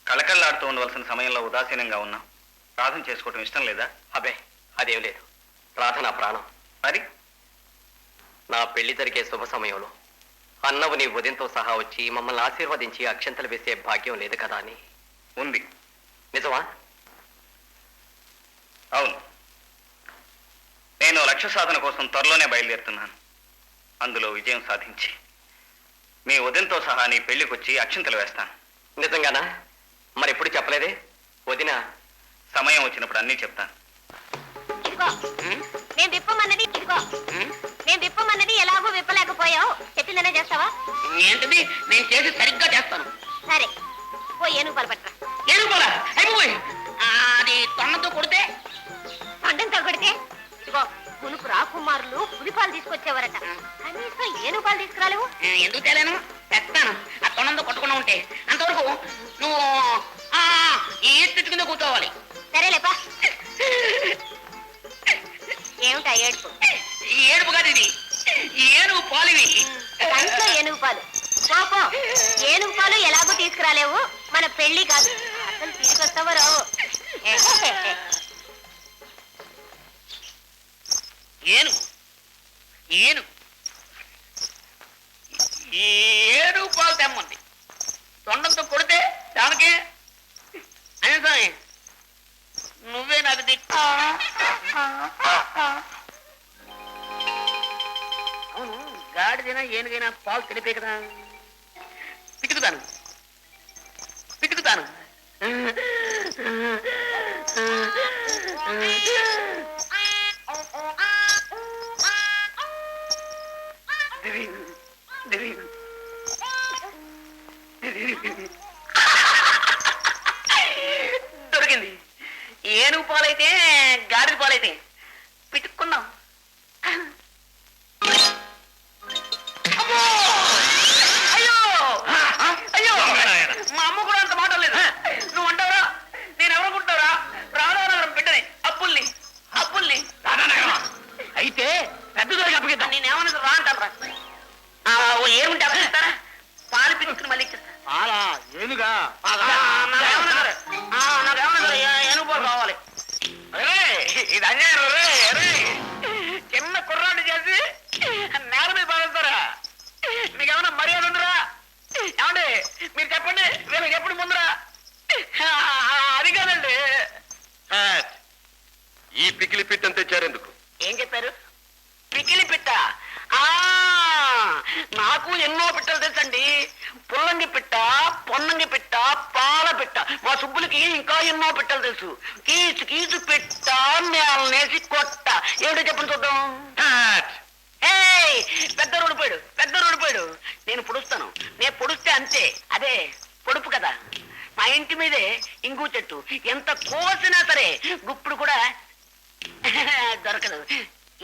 కళకళలాడుతూ ఉండవలసిన సమయంలో ఉదాసీనంగా ఉన్నా ప్రార్థన చేసుకోవటం ఇష్టం లేదా? అబే అదేం లేదు. రాధ నా ప్రాణం. మరి నా పెళ్లి జరిగే శుభ సమయంలో అన్నవు నీ ఉదయంతో సహా వచ్చి మమ్మల్ని ఆశీర్వదించి అక్షంతలు వేసే భాగ్యం లేదు కదా అని. ఉంది. నిజమా? అవును. నేను లక్ష్య సాధన కోసం త్వరలోనే బయలుదేరుతున్నాను. అందులో విజయం సాధించి మీ ఉదయంతో సహా నీ పెళ్లికొచ్చి అక్షింతలు వేస్తాను. నిజంగానా? మరి ఎప్పుడు చెప్పలేదే? వదిన సమయం వచ్చినప్పుడు అన్నీ చెప్తాను. ఇదిగో నేను విప్పమన్నది, ఇదిగో నేను విప్పమన్నది ఎలాగో విప్పలేకపోయావు. చెప్పిందనే చేస్తావా? ఏంటిది? నేను చేసి సరిగ్గా చేస్తాను. సరే, ఓ ఏనుగు పాలు పట్టరా. ఏనుగు పోలా అయిపోయి అది తొండంతో కొడితే తొండంతో కొడితే ఇదిగో మునుపు రాకుమారులు పులిపాలు తీసుకొచ్చేవారట. కనీసం ఏనుగు పాలు తీసుకురాలేవు. ఎందుకు తేలేను? తెస్తాను. ఆ తొండంతో కొట్టకుండా ఉంటే అంతవరకు నువ్వు ఈ చెట్టు కింద కూర్చోవాలి. సరేలేపా. ఏమిటా ఏడుపు? ఏడుపు కాదు ఇది, ఏనుగు పాలివి. కంట్లో ఏనుగు పాలు. పాపం ఏనుగు పాలు ఎలాగో తీసుకురాలేవు. మన పెళ్లి కాదు, అసలు తిరిగి వస్తావో రావు. ఏనుగు ఏనుగు ఏనుగు పాలు తెమ్మంది. తొండంతో కొడితే దానికి అనే నువ్వే నాకు దిక్కు. అవును, గాడిదైనా ఏనుగైనా పాలు తెలిపే కదా. పితుకుతాను పితుకుతాను. దొరికింది. ఏనుగు పాలైతే గాడిద పాలైతే పితుక్కుందాం. అయ్యో అయ్యో, మా అమ్మ కూడా అంత మాట లేదు. నువ్వు అంటావరా? నేను ఎవరనుకుంటారా? రాధానగరం బిడ్డని, అప్పుల్ని అప్పుల్ని. అయితే పెద్ద దొరికి అప్పగిద్దాం. నేనేమన్నా రా అంటాను రా. ఓ ఏముంటే అప్పగిస్తారా? పాలు పిచ్చుకుని మళ్ళీ ఇచ్చేస్తా. పాలా? ఏనుగా? నాకేమన్నా సరే ఏనుగు పాలు కావాలి. ఇది అన్యాయం రే. చిన్న కుర్రాడు చేసి నేల మీద పాడతారా? మీకేమన్నా మర్యాద ఉందిరా? ఏమండి మీరు చెప్పండి, వీళ్ళకి ఎప్పుడు ముందురా? అది కాదండి. ఈ పికిలి పిట్టని తెచ్చారెందుకు? ఏం చెప్పారు? పికిలి పిట్ట? నాకు ఎన్నో పిట్టలు తెలుసండి. పుల్లంగి పిట్ట, పొన్నంగి పిట్ట, పాల పిట్ట. మా సుబ్బులకి ఇంకా ఎన్నో పిట్టలు తెలుసు. కీచు కీచు పిట్ట, నేలనేసి కొట్ట. ఏమిటో చెప్పండి చూద్దాం. పెద్ద రోడ్డు నేను పొడుస్తాను. నేను పొడిస్తే అంతే, అదే పొడుపు కదా. మా ఇంటి మీదే ఇంగు చెట్టు, ఎంత కోసినా సరే గుప్పుడు కూడా దొరకదు.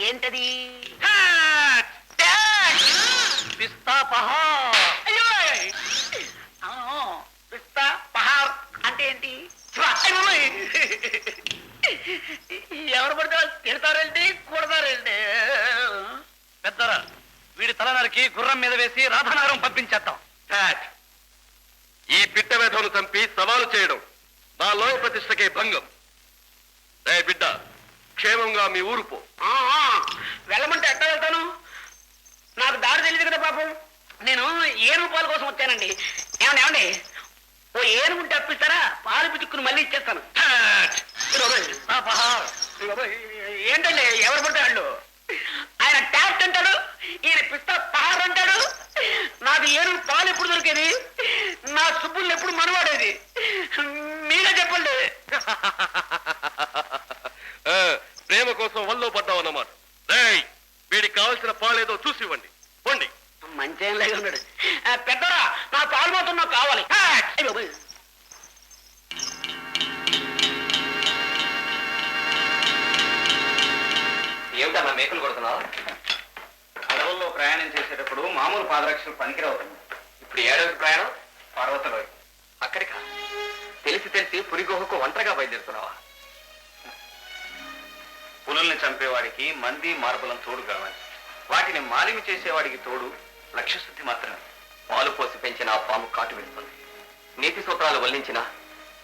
ఏంటది? పిస్తా పహార్. అయ్యో, అవును, పిస్తా పహార్ అంటే ఏంటి? ఎవరు పడితే వాళ్ళు తిడతారేంటి, కూడతారేంటి? పెద్దరా, వీడి తలనరికి గుర్రం మీద వేసి రాధానగరం పంపించేద్దాం. ఈ పిట్ట వేధను చంపి సవాలు చేయడం నా లోయ ప్రతిష్టకే భంగం. రే బిడ్డ, క్షేమంగా మీ ఊరు పో. వెళ్ళమంటే ఎట్లా వెళ్తాను? నాకు దారి తెలియదు కదా పాపం. నేను ఏనుగు పాలు కోసం వచ్చానండి. ఏమండి ఓ ఏనుగుంటే అప్పిస్తారా? పాలు పిచ్చుకుని మళ్ళీ ఇచ్చేస్తాను. ఏంటండి ఎవరు పడితే వాళ్ళు? ఆయన ట్యాక్ట్ అంటాడు, ఈయన పిస్తా పహార్ అంటాడు. నాకు ఏనుగు పాలు ఎప్పుడు దొరికేది? నా సుబ్బుల్ని ఎప్పుడు మనవాడేది? మీరే చెప్పండి. ప్రేమ కోసం వల్లో పడ్డావన్నమాట. రేయ్, వీడికి కావలసిన పాలేదో చూసి ఇవ్వండి. పోండి. మంచి ఏం లేక ఉన్నాడు. పెద్దరా, నా పాలు మాత్రం నాకు కావాలి. ఏమిటా నా మేకలు కొడుతున్నావు? అడవుల్లో ప్రయాణం చేసేటప్పుడు మామూలు పాదరక్షలు పనికిరవుతుంది. ఇప్పుడు ఏడవకి ప్రయాణం? పర్వతలోకి. అక్కడికా? తెలిసి తెలిసి పులి గుహకు ఒంటరిగా బయలుదేరుతున్నావా? పులుల్ని చంపేవాడికి మంది మార్బలం తోడు కావాలి. వాటిని మాలిమి చేసేవాడికి తోడు లక్ష్యశుద్ధి మాత్రమే. పాలు పోసి పెంచిన ఆ పాము కాటు వెళ్తుంది. నీతి సూత్రాలు వల్లించిన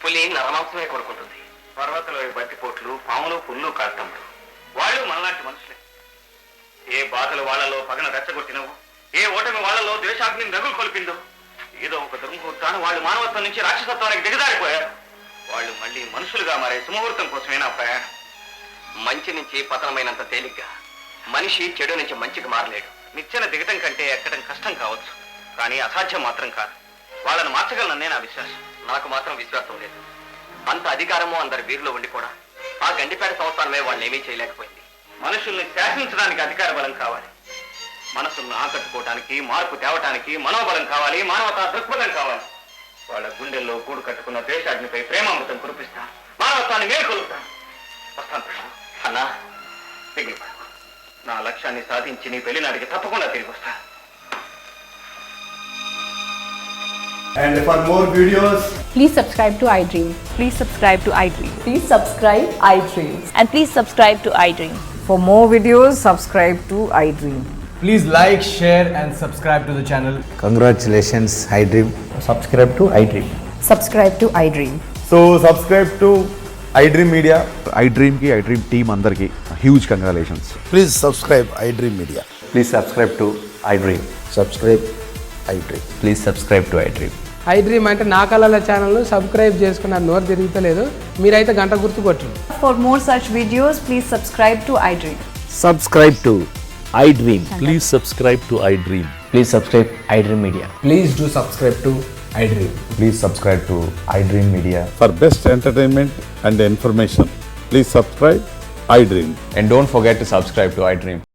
పులి నరమాంసమే కోరుకుంటుంది. పర్వతలో బట్టిపోట్లు, పాములు, పుల్లు కాటంలు వాళ్ళు మనలాంటి మనుషులే. ఏ బాధలు వాళ్లలో పగన రెచ్చగొట్టినవో, ఏ ఓటమి వాళ్లలో ద్వేషాగ్ని నగులు కొలిపిందో, ఏదో ఒక దుర్ముహూర్తాన్ని వాళ్ళు మానవత్వం నుంచి రాక్షసత్వానికి దిగజారిపోయారు. వాళ్ళు మళ్ళీ మనుషులుగా మారే సుముహూర్తం కోసమేనా ప్రయాణం? మంచి నుంచి పతనమైనంత తేలిగ్గా మనిషి చెడు నుంచి మంచికి మారలేడు. నిచ్చెన దిగటం కంటే ఎక్కడం కష్టం కావచ్చు, కానీ అసాధ్యం మాత్రం కాదు. వాళ్ళని మార్చగలననే నా విశ్వాసం. నాకు మాత్రం విశ్వాసం లేదు. అంత అధికారము అందరి వీరిలో ఉండి కూడా ఆ గండిపేట సంస్థానమే వాళ్ళని ఏమీ చేయలేకపోయింది. మనుషుల్ని శాసించడానికి అధికార బలం కావాలి. మనసులను ఆకట్టుకోవడానికి, మార్పు తేవటానికి మనోబలం కావాలి, మానవతా దృక్పథం కావాలి. వాళ్ళ గుండెల్లో గూడు కట్టుకున్న దేశాగ్నిపై ప్రేమామృతం కురిపిస్తాను, మానవత్వాన్ని మేల్కొలుపుతాను. వస్తాను ప్రణవ్. అన్నా, దిగిపోయాను. నా లక్ష్యాన్ని సాధించి నీ పెళ్లినాడికి తప్పకుండా తిరిగి వస్తాను. And for more videos, Please subscribe to iDream. Please subscribe to iDream. Please subscribe iDream. And please subscribe to iDream. For more videos, subscribe to iDream. please like, share and subscribe to the channel. Congratulations, iDream. Subscribe to iDream. Subscribe to iDream. So subscribe to iDream Media. iDream ki iDream team andarki huge congratulations. Please subscribe iDream Media. Please subscribe to iDream. Subscribe iDream. Please subscribe to iDream. iDream అంటే నా కళల channel subscribe చేసుకున్న నోరు తిరుగుతలేదు. మీరైతే గంట గుర్తు కొట్టండి. For more such videos, please subscribe to iDream. Subscribe to iDream. Please subscribe to iDream. Please subscribe iDream Media. Please do subscribe to iDream. Please subscribe to iDream Media. For best entertainment and information, please subscribe iDream. And don't forget to subscribe to iDream.